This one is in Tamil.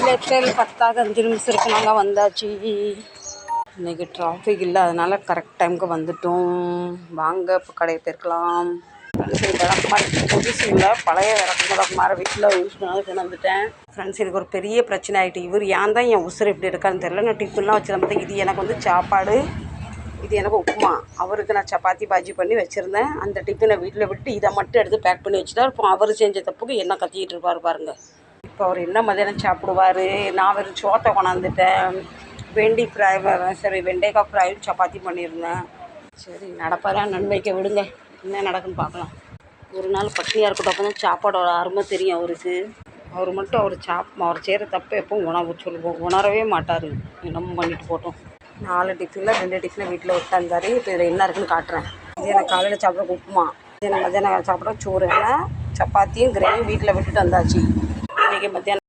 லெட்டல் 10 நிமிஷம் இருக்கு. நாங்கள் வந்தாச்சு. இன்றைக்கி டிராஃபிக் இல்லை, அதனால் கரெக்ட் டைமுக்கு வந்துட்டோம். வாங்க இப்போ கடையை போயிருக்கலாம். விளக்குமாறு புதுசு இல்லை, பழைய விளக்குமாறு வீட்டில் யூஸ் பண்ணாலும் வந்துட்டேன். ஃப்ரெண்ட்ஸ், எனக்கு ஒரு பெரிய பிரச்சனை ஆகிட்டு. இவர் ஏன் தான் என் உசுறு எப்படி இருக்கான்னு தெரியல. நான் டிஃபன்லாம் வச்சுருந்தேன். இது எனக்கு வந்து சாப்பாடு, இது எனக்கு உப்புமா. அவருக்கு நான் சப்பாத்தி பாஜி பண்ணி வச்சுருந்தேன். அந்த டிஃபனை வீட்டில் விட்டு இதை மட்டும் எடுத்து பேக் பண்ணி வச்சுட்டா. இப்போ அவர் செஞ்ச தப்புக்கு என்ன கத்திக்கிட்டு இருப்பார் பாருங்க. இப்போ அவர் என்ன மதியானம் சாப்பிடுவார்? நான் வெறும் சோத்தை கொண்டாந்துட்டேன். வெண்டைக்காய் ஃப்ரை சப்பாத்தி பண்ணியிருந்தேன். சரி, நடப்பாரா நன்மைக்க விடுங்க, என்ன நடக்குன்னு பார்க்கலாம். ஒரு நாள் பட்டினியாக இருக்கட்டும், அப்போ தான் சாப்பாடோட அருமை தெரியும் அவருக்கு. அவர் மட்டும் அவர் செய்கிற தப்பை எப்பவும் உணரவே மாட்டார். என்னமோ பண்ணிட்டு போட்டோம். 4 டிஃபனில் 2 டிஃபனை வீட்டில் விட்டாந்தாரு. இப்போ இதில் என்ன இருக்குன்னு காட்டுறேன். இது எனக்கு காலையில் சாப்பிட்ற உப்புமா, மத்தியானம் சாப்பிட்ற சோறு, சப்பாத்தியும் கிரேவியும் வீட்டில் விட்டுட்டு வந்தாச்சு. இன்றைக்கி மத்தியானம்